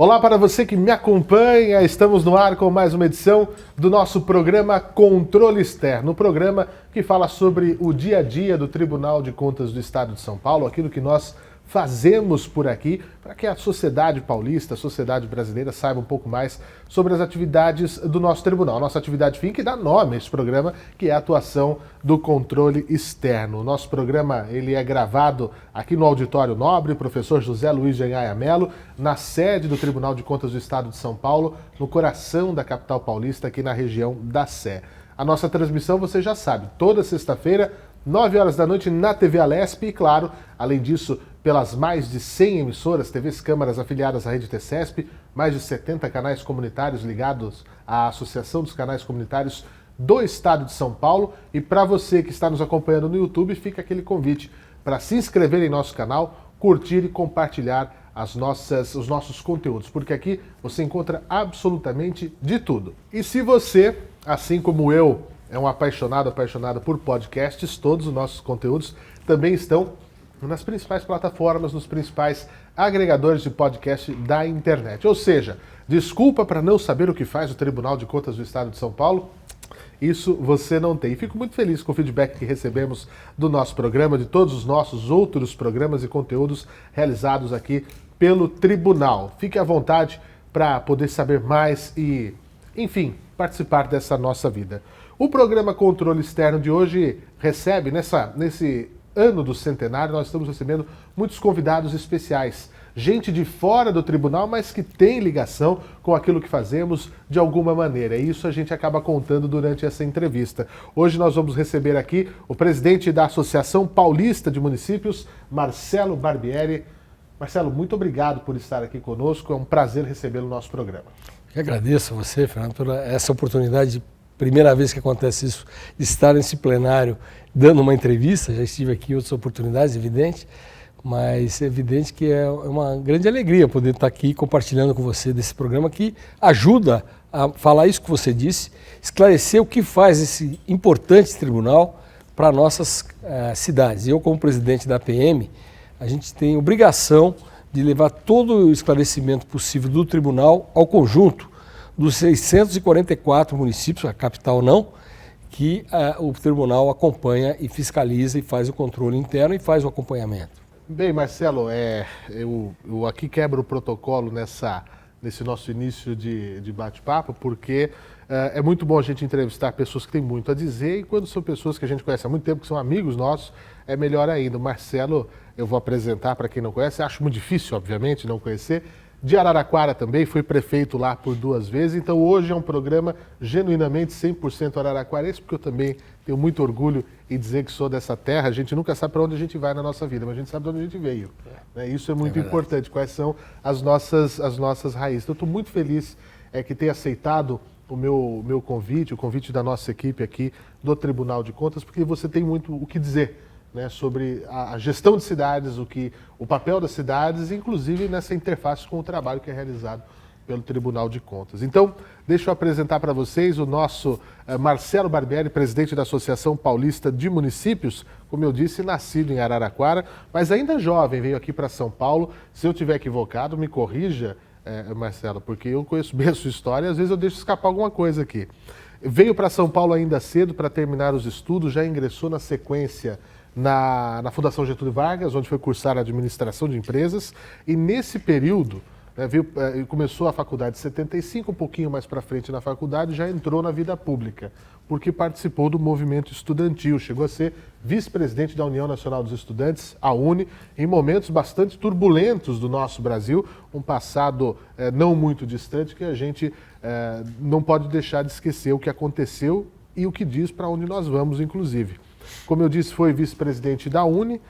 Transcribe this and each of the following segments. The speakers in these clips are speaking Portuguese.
Olá para você que me acompanha, estamos no ar com mais uma edição do nosso programa Controle Externo, um programa que fala sobre o dia a dia do Tribunal de Contas do Estado de São Paulo, aquilo que nós fazemos por aqui, para que a sociedade paulista, a sociedade brasileira saiba um pouco mais sobre as atividades do nosso tribunal. Nossa atividade fim que dá nome a esse programa, que é a atuação do controle externo. O nosso programa ele é gravado aqui no Auditório Nobre, professor José Luiz de Anhaia Melo, na sede do Tribunal de Contas do Estado de São Paulo, no coração da capital paulista, aqui na região da Sé. A nossa transmissão, você já sabe, toda sexta-feira, 9 horas da noite na TV Alesp e, claro, além disso, pelas mais de 100 emissoras, TVs câmaras afiliadas à Rede TCESP, mais de 70 canais comunitários ligados à Associação dos Canais Comunitários do Estado de São Paulo. E para você que está nos acompanhando no YouTube, fica aquele convite para se inscrever em nosso canal, curtir e compartilhar os nossos conteúdos, porque aqui você encontra absolutamente de tudo. E se você, assim como eu, é um apaixonado por podcasts, todos os nossos conteúdos também estão nas principais plataformas, nos principais agregadores de podcast da internet. Ou seja, desculpa para não saber o que faz o Tribunal de Contas do Estado de São Paulo, isso você não tem. Fico muito feliz com o feedback que recebemos do nosso programa, de todos os nossos outros programas e conteúdos realizados aqui pelo Tribunal. Fique à vontade para poder saber mais e, enfim, participar dessa nossa vida. O programa Controle Externo de hoje recebe, nesse ano do centenário, nós estamos recebendo muitos convidados especiais. Gente de fora do tribunal, mas que tem ligação com aquilo que fazemos de alguma maneira. E isso a gente acaba contando durante essa entrevista. Hoje nós vamos receber aqui o presidente da Associação Paulista de Municípios, Marcelo Barbieri. Marcelo, muito obrigado por estar aqui conosco. É um prazer recebê-lo no nosso programa. Eu agradeço a você, Fernando, por essa oportunidade. Primeira vez que acontece isso, de estar nesse plenário dando uma entrevista. Já estive aqui em outras oportunidades, evidente, mas é evidente que é uma grande alegria poder estar aqui compartilhando com você desse programa que ajuda a falar isso que você disse, esclarecer o que faz esse importante tribunal para nossas cidades. Eu, como presidente da APM, a gente tem obrigação de levar todo o esclarecimento possível do tribunal ao conjunto dos 644 municípios, a capital não, que o tribunal acompanha e fiscaliza e faz o controle interno e faz o acompanhamento. Bem, Marcelo, eu aqui quebro o protocolo nesse nosso início de bate-papo, porque é muito bom a gente entrevistar pessoas que têm muito a dizer e quando são pessoas que a gente conhece há muito tempo, que são amigos nossos, é melhor ainda. O Marcelo, eu vou apresentar para quem não conhece, acho muito difícil, obviamente, não conhecer, de Araraquara também, fui prefeito lá por 2 vezes, então hoje é um programa genuinamente 100% araraquarense, porque eu também tenho muito orgulho em dizer que sou dessa terra. A gente nunca sabe para onde a gente vai na nossa vida, mas a gente sabe de onde a gente veio. Né? Isso é muito importante, quais são as nossas raízes. Então, eu estou muito feliz que tenha aceitado o meu convite, o convite da nossa equipe aqui do Tribunal de Contas, porque você tem muito o que dizer, né, sobre a gestão de cidades, o papel das cidades, inclusive nessa interface com o trabalho que é realizado pelo Tribunal de Contas. Então, deixa eu apresentar para vocês o nosso Marcelo Barbieri, presidente da Associação Paulista de Municípios, como eu disse, nascido em Araraquara, mas ainda jovem, veio aqui para São Paulo. Se eu estiver equivocado, me corrija, Marcelo, porque eu conheço bem a sua história e às vezes eu deixo escapar alguma coisa aqui. Veio para São Paulo ainda cedo para terminar os estudos, já ingressou na sequência na Fundação Getúlio Vargas, onde foi cursar Administração de Empresas, e nesse período, começou a faculdade em 75, um pouquinho mais para frente na faculdade, já entrou na vida pública, porque participou do movimento estudantil, chegou a ser vice-presidente da União Nacional dos Estudantes, a UNE, em momentos bastante turbulentos do nosso Brasil, um passado não muito distante, que a gente não pode deixar de esquecer o que aconteceu e o que diz para onde nós vamos, inclusive. Como eu disse, foi vice-presidente da UNE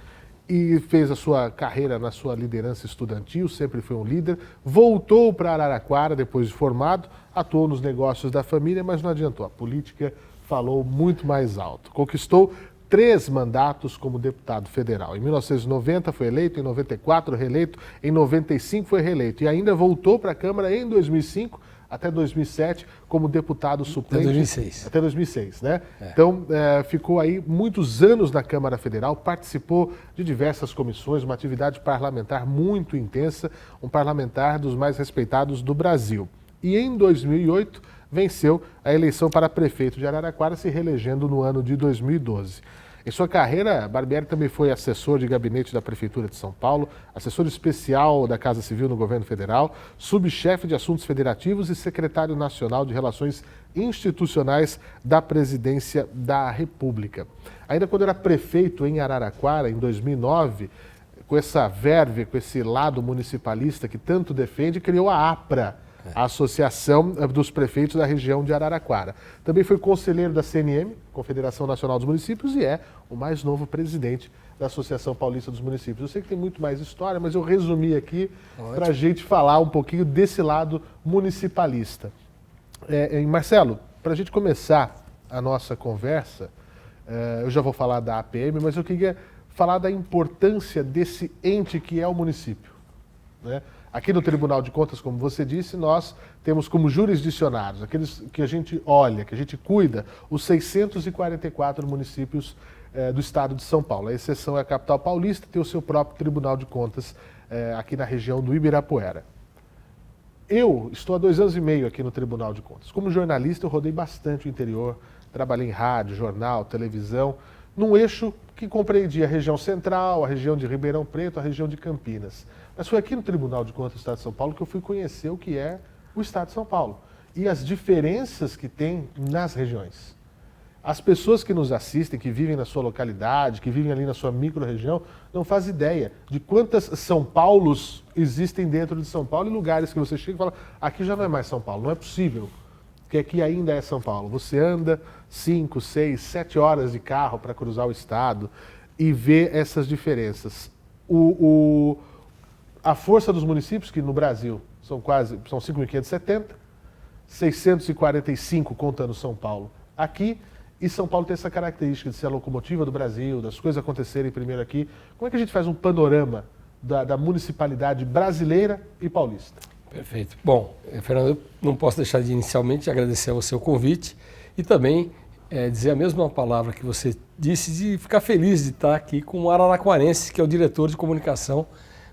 e fez a sua carreira na sua liderança estudantil, sempre foi um líder. Voltou para Araraquara depois de formado, atuou nos negócios da família, mas não adiantou. A política falou muito mais alto. Conquistou 3 mandatos como deputado federal. Em 1990 foi eleito, em 94 reeleito, em 95 foi reeleito e ainda voltou para a Câmara em 2005, até 2007 como deputado suplente. Até 2006. Até 2006, né? Então, ficou aí muitos anos na Câmara Federal, participou de diversas comissões, uma atividade parlamentar muito intensa, um parlamentar dos mais respeitados do Brasil. E em 2008, venceu a eleição para prefeito de Araraquara, se reelegendo no ano de 2012. Em sua carreira, Barbieri também foi assessor de gabinete da Prefeitura de São Paulo, assessor especial da Casa Civil no governo federal, subchefe de assuntos federativos e secretário nacional de relações institucionais da Presidência da República. Ainda quando era prefeito em Araraquara, em 2009, com essa verve, com esse lado municipalista que tanto defende, criou a APRA, a Associação dos Prefeitos da região de Araraquara. Também foi conselheiro da CNM, Confederação Nacional dos Municípios, e é o mais novo presidente da Associação Paulista dos Municípios. Eu sei que tem muito mais história, mas eu resumi aqui para a gente falar um pouquinho desse lado municipalista. Marcelo, para a gente começar a nossa conversa, eu já vou falar da APM, mas eu queria falar da importância desse ente que é o município, né? Aqui no Tribunal de Contas, como você disse, nós temos como jurisdicionários, aqueles que a gente olha, que a gente cuida, os 644 municípios do estado de São Paulo. A exceção é a capital paulista, tem o seu próprio Tribunal de Contas aqui na região do Ibirapuera. Eu estou há 2 anos e meio aqui no Tribunal de Contas. Como jornalista, eu rodei bastante o interior, trabalhei em rádio, jornal, televisão, num eixo que compreendia a região central, a região de Ribeirão Preto, a região de Campinas. Mas foi aqui no Tribunal de Contas do Estado de São Paulo que eu fui conhecer o que é o Estado de São Paulo e as diferenças que tem nas regiões. As pessoas que nos assistem, que vivem na sua localidade, que vivem ali na sua micro-região, não fazem ideia de quantas São Paulos existem dentro de São Paulo e lugares que você chega e fala, aqui já não é mais São Paulo, não é possível, que aqui ainda é São Paulo. Você anda 5, 6, 7 horas de carro para cruzar o estado e vê essas diferenças. A força dos municípios, que no Brasil são 5.570, 645 contando São Paulo aqui, e São Paulo tem essa característica de ser a locomotiva do Brasil, das coisas acontecerem primeiro aqui. Como é que a gente faz um panorama da municipalidade brasileira e paulista? Perfeito. Bom, Fernando, eu não posso deixar de inicialmente agradecer ao seu convite e também dizer a mesma palavra que você disse, de ficar feliz de estar aqui com o araraquarense, que é o diretor de comunicação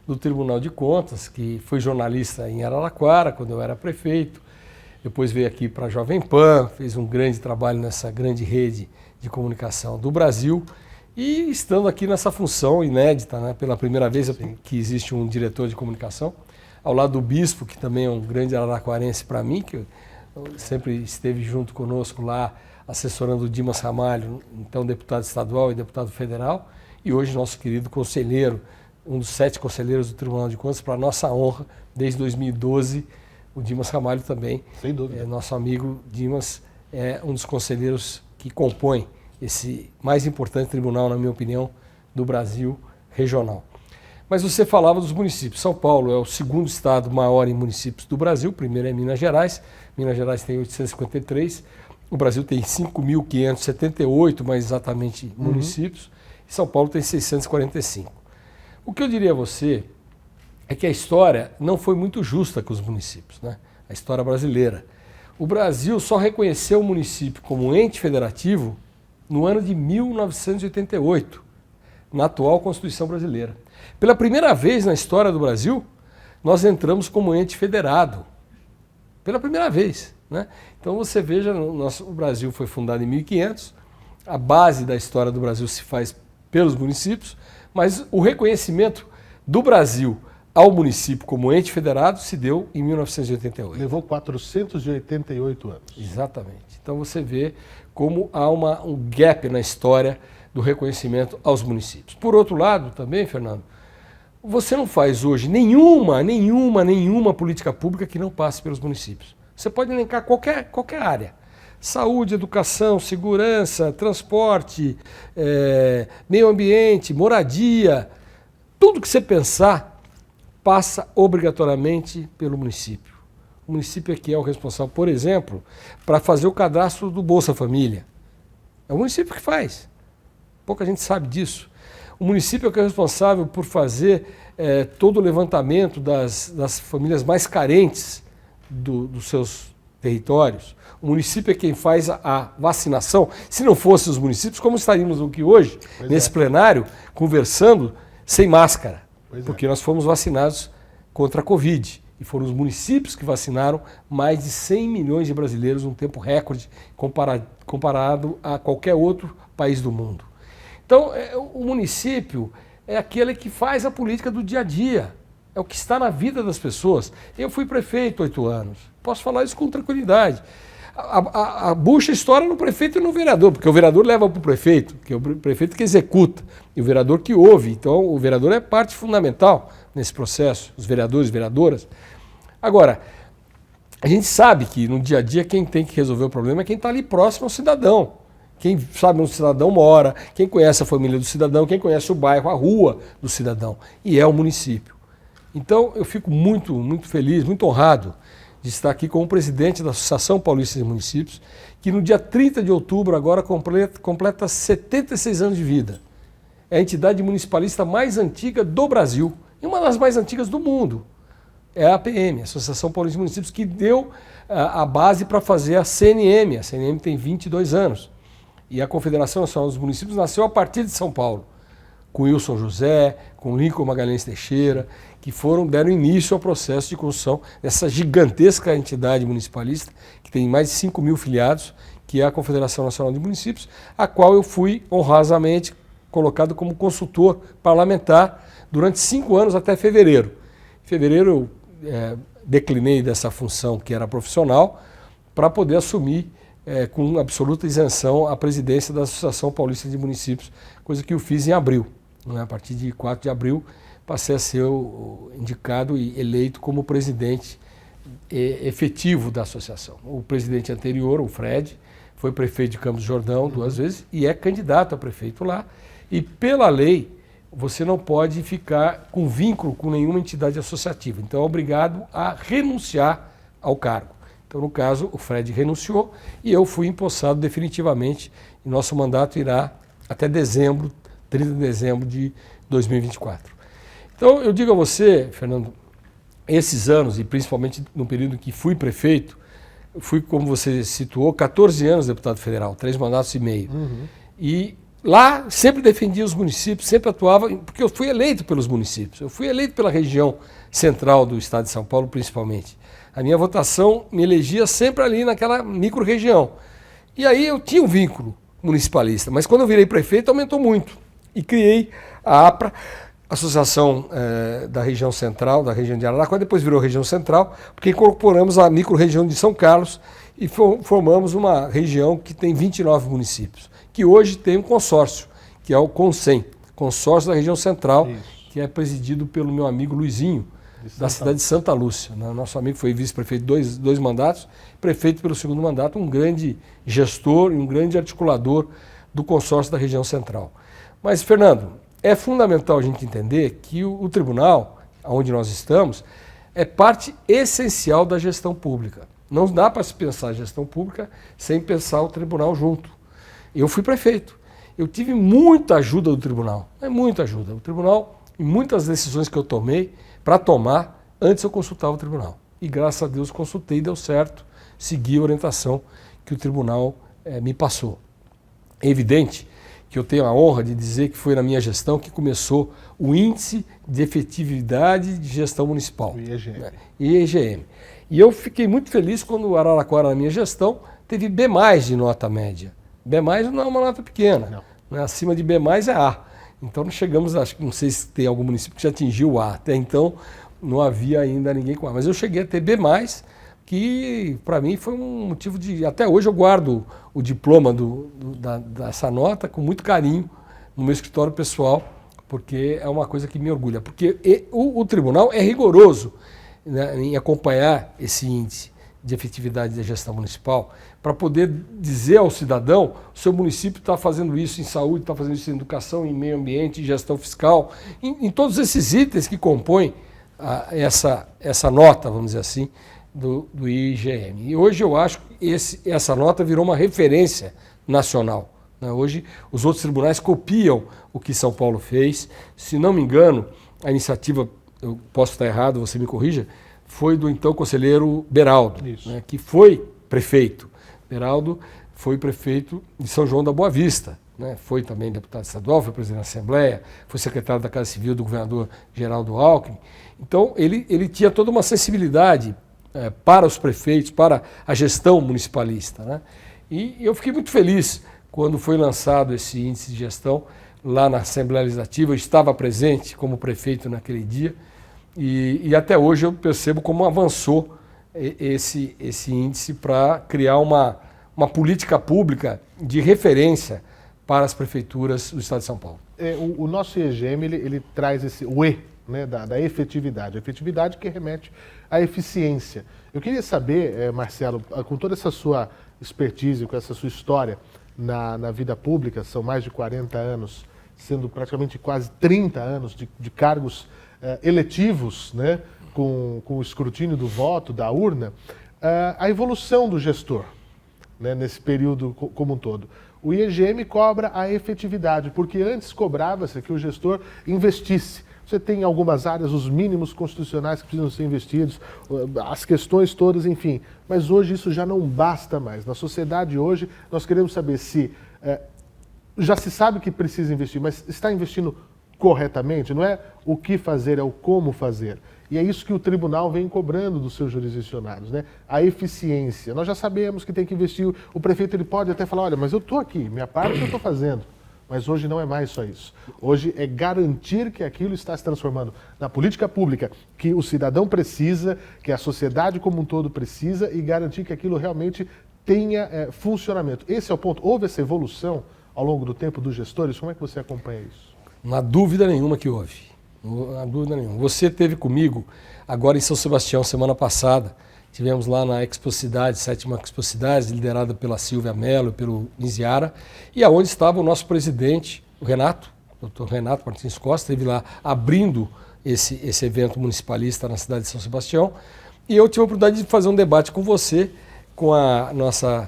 do Tribunal de Contas, que foi jornalista em Araraquara, quando eu era prefeito, depois veio aqui para a Jovem Pan, fez um grande trabalho nessa grande rede de comunicação do Brasil, e estando aqui nessa função inédita, né, pela primeira vez que existe um diretor de comunicação, ao lado do Bispo, que também é um grande araraquarense para mim, que sempre esteve junto conosco lá, assessorando o Dimas Ramalho, então deputado estadual e deputado federal, e hoje nosso querido conselheiro, um dos 7 conselheiros do Tribunal de Contas, para nossa honra, desde 2012, o Dimas Ramalho também. Sem dúvida. Nosso amigo Dimas é um dos conselheiros que compõem esse mais importante tribunal, na minha opinião, do Brasil regional. Mas você falava dos municípios. São Paulo é o segundo estado maior em municípios do Brasil, o primeiro é Minas Gerais. Minas Gerais tem 853, o Brasil tem 5.578, mais exatamente, municípios, e São Paulo tem 645. O que eu diria a você é que a história não foi muito justa com os municípios, né? A história brasileira. O Brasil só reconheceu o município como ente federativo no ano de 1988, na atual Constituição brasileira. Pela primeira vez na história do Brasil, nós entramos como ente federado. Pela primeira vez, né? Então você veja, o Brasil foi fundado em 1500, a base da história do Brasil se faz pelos municípios, mas o reconhecimento do Brasil ao município como ente federado se deu em 1988. Levou 488 anos. Exatamente. Então você vê como há um gap na história do reconhecimento aos municípios. Por outro lado, também, Fernando, você não faz hoje nenhuma política pública que não passe pelos municípios. Você pode elencar qualquer área. Saúde, educação, segurança, transporte, meio ambiente, moradia, tudo que você pensar passa obrigatoriamente pelo município. O município é que é o responsável, por exemplo, para fazer o cadastro do Bolsa Família. É o município que faz. Pouca gente sabe disso. O município é que é responsável por fazer todo o levantamento das famílias mais carentes dos seus territórios. O município é quem faz a vacinação. Se não fossem os municípios, como estaríamos aqui hoje, nesse plenário, conversando sem máscara? Porque nós fomos vacinados contra a Covid. E foram os municípios que vacinaram mais de 100 milhões de brasileiros num tempo recorde comparado a qualquer outro país do mundo. Então, o município é aquele que faz a política do dia a dia. É o que está na vida das pessoas. Eu fui prefeito 8 anos. Posso falar isso com tranquilidade. A bucha estoura no prefeito e no vereador, porque o vereador leva para o prefeito, que é o prefeito que executa, e o vereador que ouve. Então, o vereador é parte fundamental nesse processo, os vereadores e vereadoras. Agora, a gente sabe que no dia a dia quem tem que resolver o problema é quem está ali próximo ao cidadão. Quem sabe onde o cidadão mora, quem conhece a família do cidadão, quem conhece o bairro, a rua do cidadão, e é o município. Então, eu fico muito, muito feliz, muito honrado de estar aqui como presidente da Associação Paulista de Municípios, que no dia 30 de outubro agora completa 76 anos de vida. É a entidade municipalista mais antiga do Brasil e uma das mais antigas do mundo. É a APM, Associação Paulista de Municípios, que deu a base para fazer a CNM. A CNM tem 22 anos. E a Confederação Nacional dos Municípios nasceu a partir de São Paulo, com Wilson José, com Lincoln Magalhães Teixeira, que deram início ao processo de construção dessa gigantesca entidade municipalista, que tem mais de 5 mil filiados, que é a Confederação Nacional de Municípios, a qual eu fui honrosamente colocado como consultor parlamentar durante 5 anos até fevereiro. Em fevereiro eu declinei dessa função que era profissional para poder assumir com absoluta isenção a presidência da Associação Paulista de Municípios, coisa que eu fiz em abril. A partir de 4 de abril passei a ser indicado e eleito como presidente efetivo da associação. O presidente anterior, o Fred, foi prefeito de Campos do Jordão 2 vezes e é candidato a prefeito lá. E pela lei, você não pode ficar com vínculo com nenhuma entidade associativa. Então é obrigado a renunciar ao cargo. Então, no caso, o Fred renunciou e eu fui empossado definitivamente e nosso mandato irá até dezembro, 30 de dezembro de 2024. Então, eu digo a você, Fernando, esses anos, e principalmente no período em que fui prefeito, fui, como você situou, 14 anos deputado federal, 3 mandatos e meio. E lá sempre defendia os municípios, sempre atuava, porque eu fui eleito pelos municípios, eu fui eleito pela região central do estado de São Paulo, principalmente. A minha votação me elegia sempre ali naquela micro-região. E aí eu tinha um vínculo municipalista, mas quando eu virei prefeito aumentou muito. E criei a APRA, Associação da Região Central, da região de Araraquara, depois virou Região Central, porque incorporamos a micro-região de São Carlos e formamos uma região que tem 29 municípios, que hoje tem um consórcio, que é o CONSEM, Consórcio da Região Central, que é presidido pelo meu amigo Luizinho, da cidade de Santa Lúcia. Nosso amigo foi vice-prefeito dois mandatos, prefeito pelo 2º mandato, um grande gestor e um grande articulador do consórcio da região central. Mas, Fernando, é fundamental a gente entender que o tribunal, onde nós estamos, é parte essencial da gestão pública. Não dá para se pensar a gestão pública sem pensar o tribunal junto. Eu fui prefeito. Eu tive muita ajuda do tribunal, muita ajuda. O tribunal, em muitas decisões que eu tomei, para tomar, antes eu consultava o tribunal. E graças a Deus consultei e deu certo, segui a orientação que o tribunal me passou. É evidente que eu tenho a honra de dizer que foi na minha gestão que começou o Índice de Efetividade de Gestão Municipal. O IEGM. IEGM. E eu fiquei muito feliz quando o Araraquara, na minha gestão, teve B+, de nota média. B+, não é uma nota pequena. Não. Acima de B+, é A. Então nós chegamos, não sei se tem algum município que já atingiu o A. Até então não havia ainda ninguém com A. Mas eu cheguei a ter B+, que para mim foi um motivo de... Até hoje eu guardo o diploma dessa nota com muito carinho no meu escritório pessoal, porque é uma coisa que me orgulha. Porque o tribunal é rigoroso, né, em acompanhar esse índice de efetividade da gestão municipal, para poder dizer ao cidadão, o seu município está fazendo isso em saúde, está fazendo isso em educação, em meio ambiente, em gestão fiscal, em todos esses itens que compõem essa nota, vamos dizer assim, do IGM. E hoje eu acho que essa nota virou uma referência nacional. Né? Hoje os outros tribunais copiam o que São Paulo fez. Se não me engano, a iniciativa, eu posso estar errado, você me corrija, foi do então conselheiro Beraldo, Isso. né, que foi prefeito. Beraldo foi prefeito de São João da Boa Vista, né, foi também deputado estadual, foi presidente da Assembleia, foi secretário da Casa Civil do governador Geraldo Alckmin. Então, ele tinha toda uma sensibilidade para os prefeitos, para a gestão municipalista, né? E eu fiquei muito feliz quando foi lançado esse índice de gestão lá na Assembleia Legislativa. Eu estava presente como prefeito naquele dia e até hoje eu percebo como avançou esse índice para criar uma política pública de referência para as prefeituras do Estado de São Paulo. O nosso IEGM, ele traz o E, né, da efetividade. A efetividade que remete à eficiência. Eu queria saber, Marcelo, com toda essa sua expertise, com essa sua história na vida pública, são mais de 40 anos, sendo praticamente quase 30 anos de cargos eletivos, né, com o escrutínio do voto, da urna, a evolução do gestor, né, nesse período como um todo. O IEGM cobra a efetividade, porque antes cobrava-se que o gestor investisse. Você tem em algumas áreas os mínimos constitucionais que precisam ser investidos, as questões todas, enfim. Mas hoje isso já não basta mais. Na sociedade hoje, nós queremos saber se já se sabe que precisa investir, mas está investindo corretamente? Não é o que fazer, é o como fazer. E é isso que o tribunal vem cobrando dos seus jurisdicionados, né? A eficiência. Nós já sabemos que tem que investir. O prefeito ele pode até falar, olha, mas eu estou aqui, minha parte eu estou fazendo. Mas hoje não é mais só isso. Hoje é garantir que aquilo está se transformando na política pública que o cidadão precisa, que a sociedade como um todo precisa e garantir que aquilo realmente tenha funcionamento. Esse é o ponto. Houve essa evolução ao longo do tempo dos gestores? Como é que você acompanha isso? Não há dúvida nenhuma que houve. Não há dúvida nenhuma. Você esteve comigo agora em São Sebastião, semana passada. Tivemos lá na Expo Cidade, 7ª Expo Cidade, liderada pela Silvia Mello e pelo Niziara, e aonde estava o nosso presidente, o Renato, o Dr. Renato Martins Costa, esteve lá abrindo esse evento municipalista na cidade de São Sebastião, e eu tive a oportunidade de fazer um debate com você, com a nossa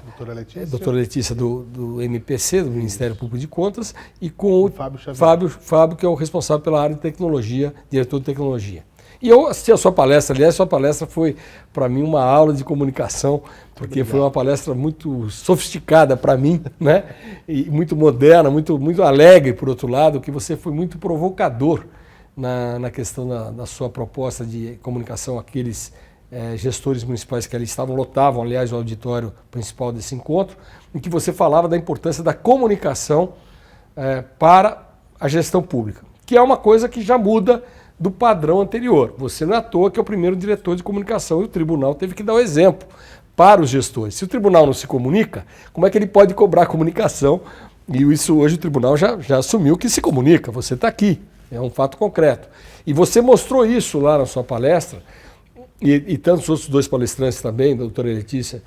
doutora Letícia do MPC, do Ministério Público de Contas, e com o Fábio, que é o responsável pela área de tecnologia, diretor de tecnologia. E eu assisti a sua palestra, aliás, sua palestra foi para mim uma aula de comunicação, porque foi uma palestra muito sofisticada para mim, né? E muito moderna, muito alegre, por outro lado, que você foi muito provocador na questão da sua proposta de comunicação àqueles gestores municipais que ali estavam, lotavam, aliás, o auditório principal desse encontro, em que você falava da importância da comunicação para a gestão pública, que é uma coisa que já muda do padrão anterior. Você não é à toa que é o primeiro diretor de comunicação e o tribunal teve que dar o exemplo para os gestores. Se o tribunal não se comunica, como é que ele pode cobrar comunicação? E isso hoje o tribunal já assumiu que se comunica, você está aqui, é um fato concreto. E você mostrou isso lá na sua palestra, e tantos outros dois palestrantes também, a doutora Letícia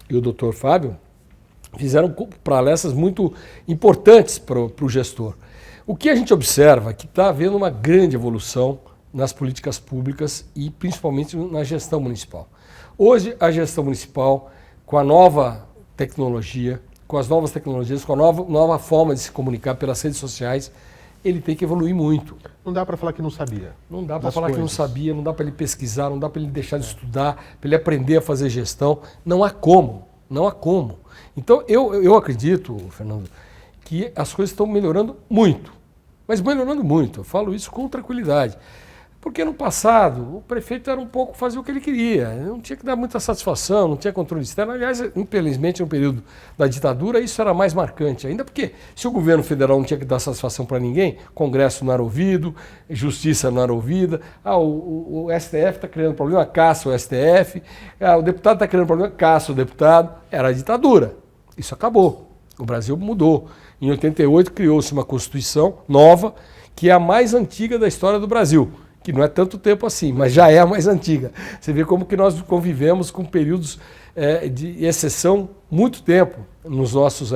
e o doutor Fábio, fizeram palestras muito importantes para o gestor. O que a gente observa é que está havendo uma grande evolução nas políticas públicas e principalmente na gestão municipal. Hoje, a gestão municipal, com a nova tecnologia, com as novas tecnologias, com a nova forma de se comunicar pelas redes sociais, ele tem que evoluir muito. Não dá para falar que não sabia. Não dá para falar que não sabia, não dá para ele pesquisar, não dá para ele deixar de estudar, para ele aprender a fazer gestão. Não há como, não há como. Então, eu acredito, Fernando, que as coisas estão melhorando muito. Mas melhorando muito, eu falo isso com tranquilidade. Porque no passado, o prefeito era um pouco fazer o que ele queria, não tinha que dar muita satisfação, não tinha controle externo. Aliás, infelizmente, no período da ditadura, isso era mais marcante ainda, porque se o governo federal não tinha que dar satisfação para ninguém, Congresso não era ouvido, Justiça não era ouvida, o STF está criando problema, caça o STF, o deputado está criando problema, caça o deputado. Era a ditadura. Isso acabou. O Brasil mudou. Em 88 criou-se uma Constituição nova, que é a mais antiga da história do Brasil, que não é tanto tempo assim, mas já é a mais antiga. Você vê como que nós convivemos com períodos de exceção muito tempo nos nossos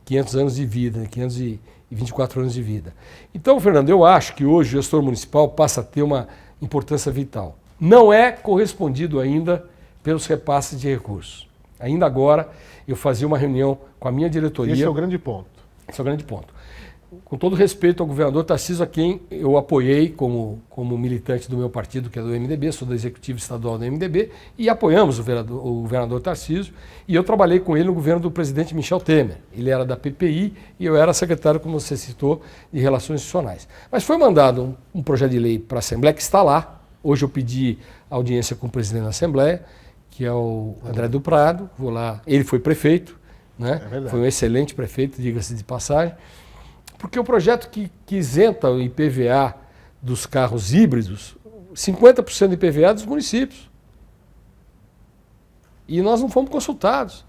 500 anos de vida, 524 anos de vida. Então, Fernando, eu acho que hoje o gestor municipal passa a ter uma importância vital. Não é correspondido ainda pelos repasses de recursos. Ainda agora, eu fazia uma reunião com a minha diretoria. Esse é o grande ponto. Esse é o grande ponto. com todo respeito ao governador Tarcísio, a quem eu apoiei como militante do meu partido, que é do MDB, sou do executivo estadual do MDB, e apoiamos o governador Tarcísio, e eu trabalhei com ele no governo do presidente Michel Temer. Ele era da PPI e eu era secretário, como você citou, de Relações Institucionais. Mas foi mandado um projeto de lei para a Assembleia, que está lá. Hoje eu pedi audiência com o presidente da Assembleia, que é o André do Prado, vou lá. Ele foi prefeito, né? Foi um excelente prefeito, diga-se de passagem. Porque o projeto que isenta o IPVA dos carros híbridos, 50% do IPVA dos municípios. E nós não fomos consultados.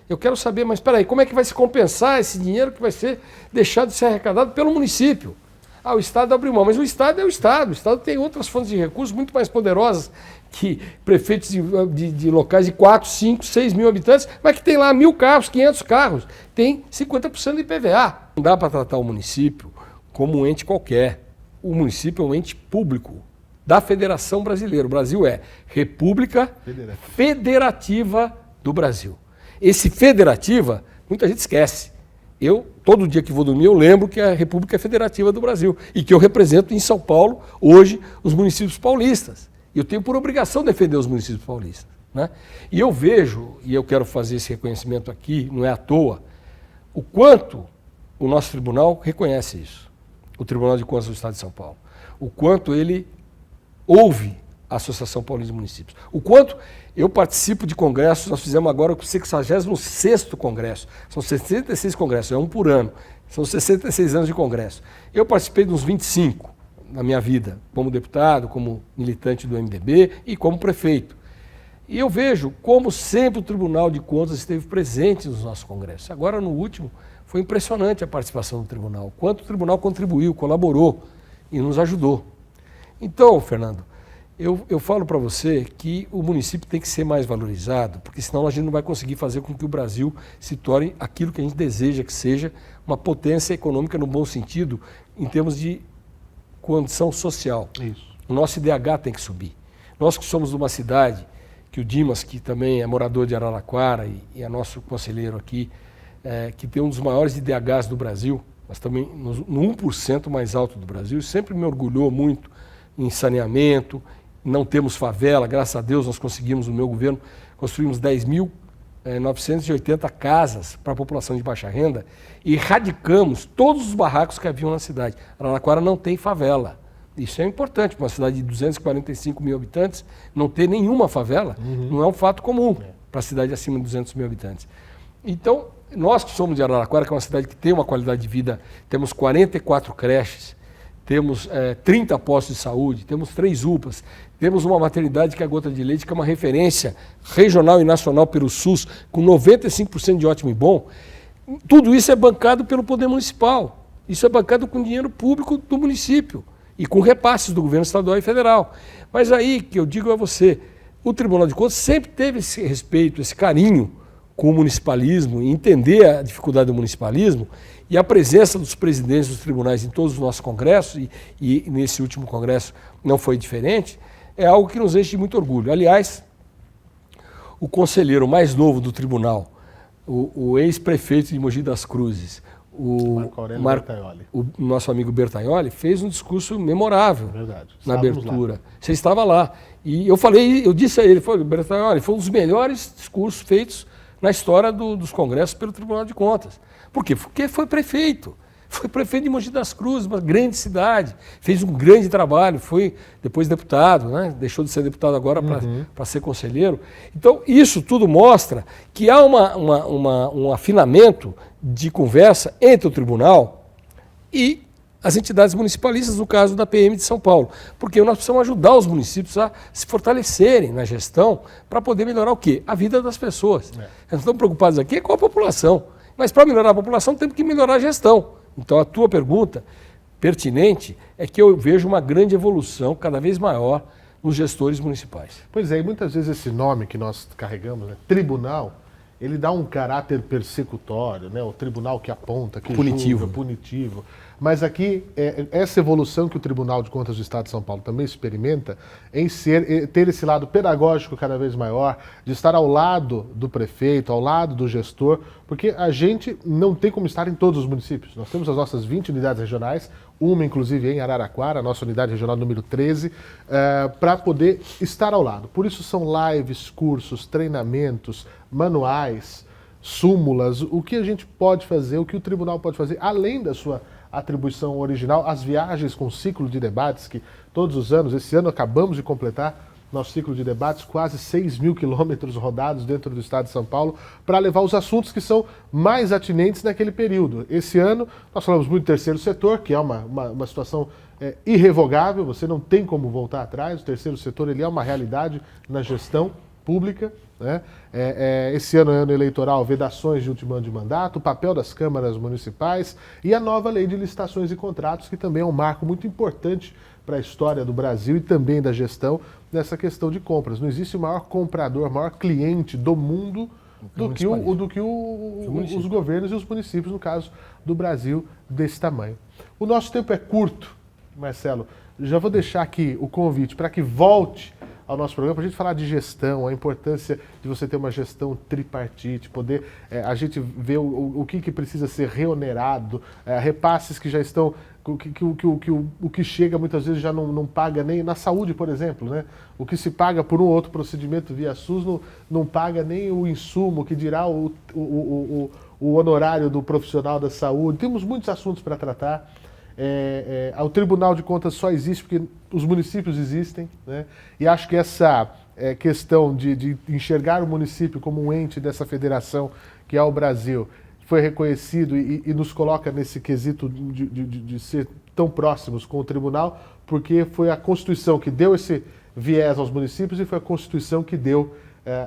Eu quero saber, mas espera aí, como é que vai se compensar esse dinheiro que vai ser deixado de ser arrecadado pelo município? O Estado abriu mão, mas o Estado é o Estado. O Estado tem outras fontes de recursos muito mais poderosas que prefeitos de locais de 4, 5, 6 mil habitantes, mas que tem lá 1.000 carros, 500 carros. Tem 50% do IPVA. Não dá para tratar o município como um ente qualquer. O município é um ente público da Federação Brasileira. O Brasil é República Federativa do Brasil. Esse federativa, muita gente esquece. Eu, todo dia que vou dormir, eu lembro que é a República Federativa do Brasil e que eu represento em São Paulo, hoje, os municípios paulistas. Eu tenho por obrigação defender os municípios paulistas, né? E eu vejo, e eu quero fazer esse reconhecimento aqui, não é à toa, o quanto o nosso tribunal reconhece isso, o Tribunal de Contas do Estado de São Paulo, o quanto ele ouve a Associação Paulista de Municípios, o quanto eu participo de congressos. Nós fizemos agora o 66º congresso, são 66 congressos, é um por ano, são 66 anos de congresso. Eu participei de uns 25 na minha vida, como deputado, como militante do MDB e como prefeito. E eu vejo como sempre o Tribunal de Contas esteve presente nos nossos congressos. Agora, no último, foi impressionante a participação do tribunal, quanto o tribunal contribuiu, colaborou e nos ajudou. Então, Fernando, eu falo para você que o município tem que ser mais valorizado, porque senão a gente não vai conseguir fazer com que o Brasil se torne aquilo que a gente deseja que seja, uma potência econômica no bom sentido, em termos de condição social. Isso. O nosso IDH tem que subir. Nós que somos de uma cidade, que o Dimas, que também é morador de Araraquara e é nosso conselheiro aqui, que tem um dos maiores IDHs do Brasil, mas também no 1% mais alto do Brasil, sempre me orgulhou muito em saneamento. Não temos favela, graças a Deus nós conseguimos, no meu governo, construímos 10.980 casas para a população de baixa renda e erradicamos todos os barracos que haviam na cidade. Araraquara não tem favela. Isso é importante, para uma cidade de 245 mil habitantes, não ter nenhuma favela não é um fato comum para a cidade acima de 200 mil habitantes. Então, nós que somos de Araraquara, que é uma cidade que tem uma qualidade de vida, temos 44 creches, temos 30 postos de saúde, temos 3 UPAs, temos uma maternidade que é a Gota de Leite, que é uma referência regional e nacional pelo SUS, com 95% de ótimo e bom. Tudo isso é bancado pelo poder municipal. Isso é bancado com dinheiro público do município e com repasses do governo estadual e federal. Mas aí que eu digo a você, o Tribunal de Contas sempre teve esse respeito, esse carinho com o municipalismo, e entender a dificuldade do municipalismo, e a presença dos presidentes dos tribunais em todos os nossos congressos, e nesse último congresso não foi diferente, é algo que nos enche de muito orgulho. Aliás, o conselheiro mais novo do tribunal, o ex-prefeito de Mogi das Cruzes, o nosso amigo Bertaioli, fez um discurso memorável na abertura. Lá. Você estava lá. E eu disse a ele, Bertaioli, foi um dos melhores discursos feitos na história dos congressos pelo Tribunal de Contas. Por quê? Porque foi prefeito. Foi prefeito de Mogi das Cruzes, uma grande cidade. Fez um grande trabalho, foi depois deputado, né? Deixou de ser deputado agora para ser conselheiro. Então, isso tudo mostra que há um afinamento de conversa entre o tribunal e as entidades municipalistas, no caso da PM de São Paulo. Porque nós precisamos ajudar os municípios a se fortalecerem na gestão para poder melhorar o quê? A vida das pessoas. Nós estamos preocupados aqui com a população. Mas para melhorar a população temos que melhorar a gestão. Então a tua pergunta pertinente é que eu vejo uma grande evolução cada vez maior nos gestores municipais. Pois é, e muitas vezes esse nome que nós carregamos, né, tribunal, ele dá um caráter persecutório, né? O tribunal que aponta, que punitivo. julga, punitivo. Mas aqui, essa evolução que o Tribunal de Contas do Estado de São Paulo também experimenta em ter esse lado pedagógico cada vez maior, de estar ao lado do prefeito, ao lado do gestor, porque a gente não tem como estar em todos os municípios. Nós temos as nossas 20 unidades regionais, uma inclusive em Araraquara, a nossa unidade regional número 13, para poder estar ao lado. Por isso são lives, cursos, treinamentos, manuais, súmulas, o que a gente pode fazer, o que o tribunal pode fazer, além da sua atribuição original, as viagens com ciclo de debates, que todos os anos, esse ano acabamos de completar nosso ciclo de debates, quase 6 mil quilômetros rodados dentro do estado de São Paulo, para levar os assuntos que são mais atinentes naquele período. Esse ano, nós falamos muito do terceiro setor, que é uma situação irrevogável, você não tem como voltar atrás, o terceiro setor ele é uma realidade na gestão pública, né? Esse ano é ano eleitoral, vedações de último ano de mandato, o papel das câmaras municipais e a nova lei de licitações e contratos, que também é um marco muito importante para a história do Brasil e também da gestão nessa questão de compras. Não existe maior comprador, maior cliente do mundo do que os governos e os municípios, no caso do Brasil, desse tamanho. O nosso tempo é curto, Marcelo. Já vou deixar aqui o convite para que volte ao nosso programa, para a gente falar de gestão, a importância de você ter uma gestão tripartite, poder a gente ver o que precisa ser reonerado, repasses que já estão, o que chega muitas vezes já não paga nem, na saúde, por exemplo, né? O que se paga por um outro procedimento via SUS não paga nem o insumo, que dirá o honorário do profissional da saúde. Temos muitos assuntos para tratar. O Tribunal de Contas só existe porque os municípios existem, né? E acho que essa questão de enxergar o município como um ente dessa federação que é o Brasil foi reconhecido e nos coloca nesse quesito de ser tão próximos com o Tribunal, porque foi a Constituição que deu esse viés aos municípios e foi a Constituição que deu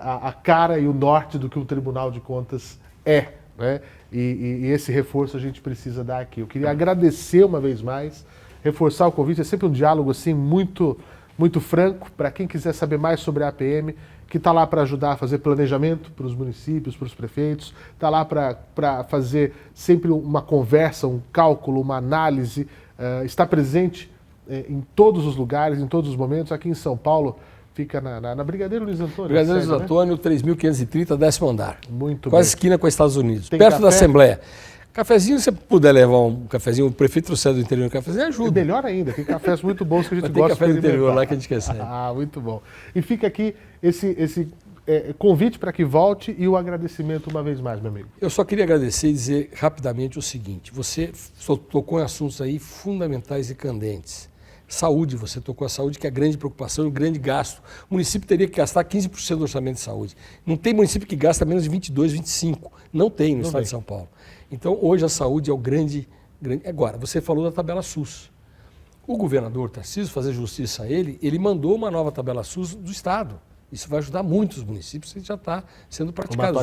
a cara e o norte do que o Tribunal de Contas é, né? E esse reforço a gente precisa dar aqui. Eu queria agradecer uma vez mais, reforçar o convite, é sempre um diálogo assim muito, muito franco, para quem quiser saber mais sobre a APM, que está lá para ajudar a fazer planejamento para os municípios, para os prefeitos, está lá para fazer sempre uma conversa, um cálculo, uma análise, está presente em todos os lugares, em todos os momentos. Aqui em São Paulo, fica na Brigadeiro Luiz Antônio. Brigadeiro Luiz Antônio, né? 3.530, 10º andar. Muito Quase bem. Esquina com os Estados Unidos. Tem perto café? Da Assembleia. Cafezinho, se você puder levar um cafezinho, o prefeito trouxer do interior um cafezinho, ajuda. Melhor ainda, tem cafés muito bons que a gente Mas gosta de tem café do interior lá que a gente quer saber. Muito bom. E fica aqui esse convite para que volte e o agradecimento uma vez mais, meu amigo. Eu só queria agradecer e dizer rapidamente o seguinte: você tocou em assuntos aí fundamentais e candentes. Saúde, você tocou a saúde, que é a grande preocupação e o grande gasto. O município teria que gastar 15% do orçamento de saúde. Não tem município que gasta menos de 22%, 25%. Não tem no estado de São Paulo. Então, hoje a saúde é o grande... Agora, você falou da tabela SUS. O governador Tarcísio, fazer justiça a ele mandou uma nova tabela SUS do estado. Isso vai ajudar muito os municípios e já está sendo praticado.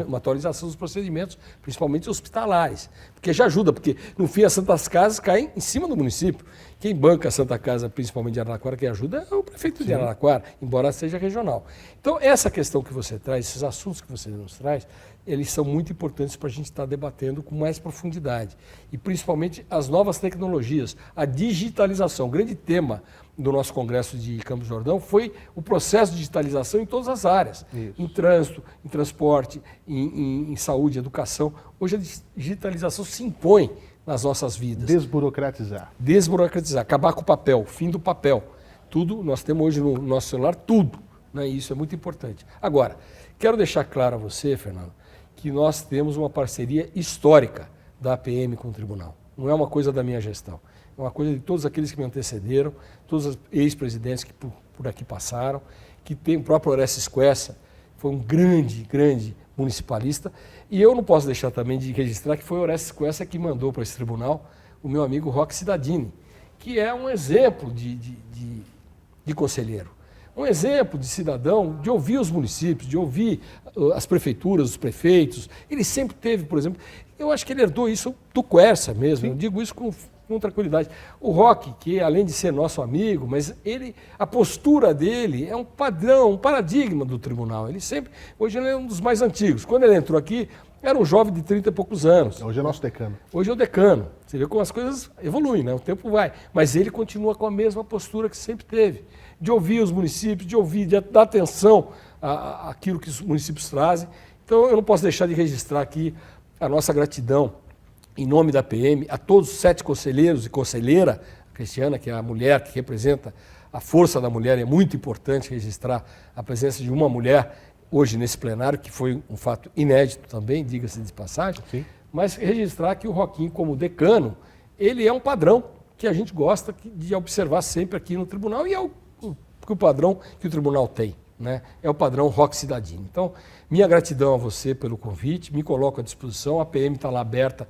Uma atualização dos procedimentos, principalmente hospitalares. Porque já ajuda, porque no fim as Santas Casas caem em cima do município. Quem banca a Santa Casa, principalmente de Araraquara, quem ajuda é o prefeito de Araraquara, embora seja regional. Então essa questão que você traz, esses assuntos que você nos traz, eles são muito importantes para a gente estar debatendo com mais profundidade. E principalmente as novas tecnologias, a digitalização. O grande tema do nosso Congresso de Campos do Jordão foi o processo de digitalização em todas as áreas. Isso. Em trânsito, em transporte, em saúde, educação. Hoje a digitalização se impõe nas nossas vidas. Desburocratizar. Desburocratizar, acabar com o papel, fim do papel. Tudo, nós temos hoje no nosso celular tudo, né? Isso é muito importante. Agora, quero deixar claro a você, Fernando, que nós temos uma parceria histórica da APM com o Tribunal. Não é uma coisa da minha gestão. É uma coisa de todos aqueles que me antecederam, todos os ex-presidentes que por aqui passaram, que tem o próprio Orestes Quessa, foi um grande municipalista. E eu não posso deixar também de registrar que foi o Orestes Quessa que mandou para esse tribunal o meu amigo Roque Cidadini, que é um exemplo de conselheiro. Um exemplo de cidadão, de ouvir os municípios, de ouvir as prefeituras, os prefeitos. Ele sempre teve, por exemplo, eu acho que ele herdou isso do Quercia mesmo. Sim. Eu digo isso com com tranquilidade. O Roque, que além de ser nosso amigo, mas a postura dele é um padrão, um paradigma do tribunal. Hoje ele é um dos mais antigos. Quando ele entrou aqui, era um jovem de 30 e poucos anos. Hoje é nosso decano. Hoje é o decano. Você vê como as coisas evoluem, né? O tempo vai. Mas ele continua com a mesma postura que sempre teve, de ouvir os municípios, de dar atenção àquilo que os municípios trazem. Então eu não posso deixar de registrar aqui a nossa gratidão, em nome da PM, a todos os 7 conselheiros e conselheira, a Cristiana, que é a mulher que representa a força da mulher, é muito importante registrar a presença de uma mulher hoje nesse plenário, que foi um fato inédito também, diga-se de passagem, Sim. Mas registrar que o Roquinho, como decano, ele é um padrão que a gente gosta de observar sempre aqui no tribunal e é o padrão que o tribunal tem, né? É o padrão Roque Cidadini. Então, minha gratidão a você pelo convite, me coloco à disposição, a PM está lá aberta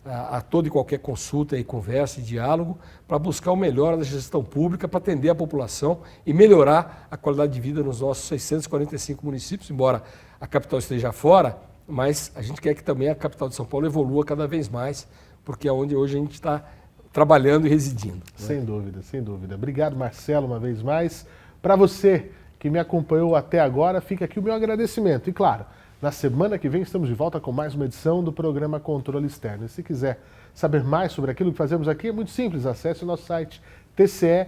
a toda e qualquer consulta e conversa e diálogo para buscar o melhor da gestão pública, para atender a população e melhorar a qualidade de vida nos nossos 645 municípios, embora a capital esteja fora, mas a gente quer que também a capital de São Paulo evolua cada vez mais, porque é onde hoje a gente está trabalhando e residindo. Né? Sem dúvida, sem dúvida. Obrigado, Marcelo, uma vez mais. Para você que me acompanhou até agora, fica aqui o meu agradecimento. E claro, na semana que vem estamos de volta com mais uma edição do programa Controle Externo. E se quiser saber mais sobre aquilo que fazemos aqui, é muito simples. Acesse o nosso site tce.sp.gov.br.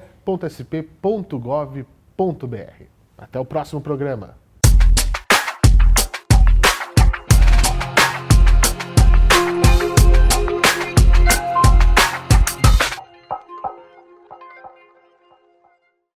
Até o próximo programa.